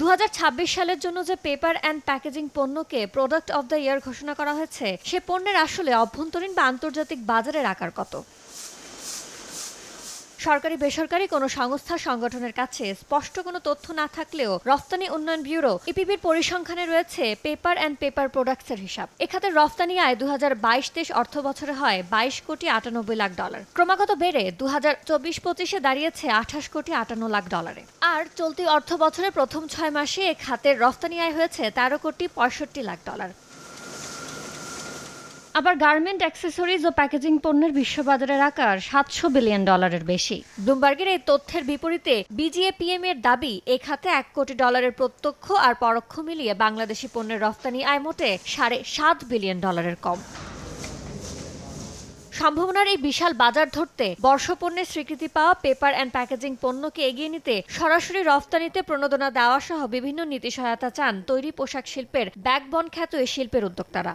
2026 সালের জন্য যে পেপার অ্যান্ড প্যাকেজিং পণ্যকে প্রোডাক্ট অব দ্য ইয়ার ঘোষণা করা হয়েছে, সে পণ্যের আসলে অভ্যন্তরীণ বা আন্তর্জাতিক বাজারের আকার কত? সরকারি বেসরকারি কোনো সংস্থা সংগঠনের কাছে স্পষ্ট কোনো তথ্য না থাকলেও রফতানি উন্নয়ন ব্যুরো ইপিবির পরিসংখ্যানে রয়েছে পেপার অ্যান্ড পেপার প্রোডাক্টসের হিসাব। এখাতে রফতানি আয় 2022-23 অর্থ বছরে হয় $22,98,00,000, ক্রমাগত বেড়ে 2024-25-এ দাঁড়িয়েছে $28,58,00,000। আর চলতি অর্থ বছরের প্রথম 6 মাসে এ খাতের রফতানি আয় হয়েছে $13,65,00,000। আবার গার্মেন্ট অ্যাক্সেসরিজ ও প্যাকেজিং পণ্যের বিশ্ববাজারের আকার $700 বিলিয়ন বেশি। ব্লুমবার্গের এই তথ্যের বিপরীতে বিজিএপিএম এর দাবি, এ খাতে $1 কোটি প্রত্যক্ষ আর পরোক্ষ মিলিয়ে বাংলাদেশি পণ্যের রফতানি আয় মোটে $7.5 বিলিয়ন কম। সম্ভাবনার এই বিশাল বাজার ধরতে বর্ষপণ্যের স্বীকৃতি পাওয়া পেপার অ্যান্ড প্যাকেজিং পণ্যকে এগিয়ে নিতে সরাসরি রফতানিতে প্রণোদনা দেওয়া সহ বিভিন্ন নীতি সহায়তা চান তৈরি পোশাক শিল্পের ব্যাকবন খ্যাত এই শিল্পের উদ্যোক্তারা।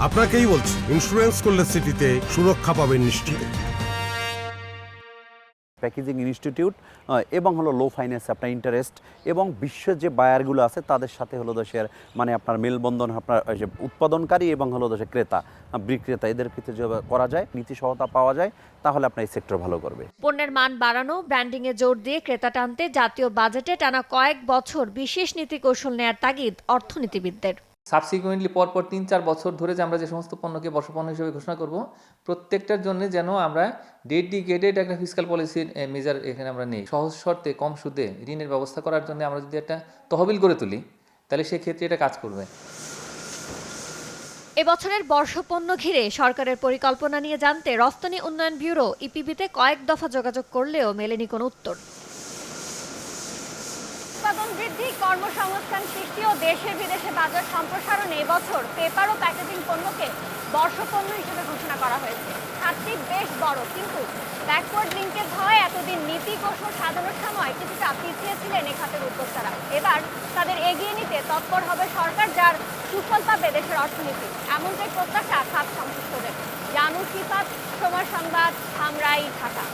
আপনাকেই বলছি, ইন্স্যুরেন্স করলে সিটিতে সুরক্ষা পাবেন নিশ্চিত। প্যাকেজিং ইনস্টিটিউট এবং লো ফাইন্যান্স আপনার ইন্টারেস্ট এবং বিশ্বের যে বায়ারগুলো আছে তাদের সাথে দেশের আপনার মেলবন্ধন, আপনার যে উৎপাদনকারী এবং দেশের ক্রেতা বিক্রেতা, এদের ক্ষেত্রে যদি করা যায়, নীতি সহায়তা পাওয়া যায়, তাহলে আপনার এই সেক্টর ভালো করবে। পণ্যের মান বাড়ানো, ব্র্যান্ডিংয়ে জোর দিয়ে ক্রেতা টানতে জাতীয় বাজেটে টানা কয়েক বছর বিশেষ নীতি কৌশল নেয়ার তাগিদ অর্থনীতিবিদদের। সাবসিকুয়েন্টলি পরপর 3-4 বছর ধরে যে আমরা যে সমস্ত পণ্যকে বর্ষপণ্য হিসেবে ঘোষণা করব, প্রত্যেকটার জন্য যেন আমরা ডেডিকেটেড একটা ফিসক্যাল পলিসির মেজার এখানে আমরা নেই। সহজ শর্তে কম সুদে ঋণের ব্যবস্থা করার জন্য আমরা যদি একটা তহবিল করে তুলি, তাহলে সেক্ষেত্রে এটা কাজ করবে। এবছরের বর্ষপণ্য ঘিরে সরকারের পরিকল্পনা নিয়ে জানতে রফতানি উন্নয়ন ব্যুরো ইপিবিতে কয়েক দফা যোগাযোগ করলেও মেলেনি কোনো উত্তর। উৎপাদন বৃদ্ধি, কর্মসংস্থান সৃষ্টি ও দেশে বিদেশে বাজার সম্প্রসারণে এবছর পেপার ও প্যাকেজিং পণ্যকে বর্ষপণ্য হিসেবে ঘোষণা করা হয়েছে। খাতটি বেশ বড়, কিন্তু ব্যাকওয়ার্ড লিঙ্কেজ হওয়ায় এতদিন নীতি কৌশল সাজানোর সময় কিছুটা পিছিয়ে ছিলেন এ খাতের উদ্যোক্তারা। এবার তাদের এগিয়ে নিতে তৎপর হবে সরকার, যার সুফল পাবে দেশের অর্থনীতি, এমনটাই প্রত্যাশা খাত সংশ্লিষ্টদের। জানু সিফাত, সময় সংবাদ, ধামরাই, ঢাকা।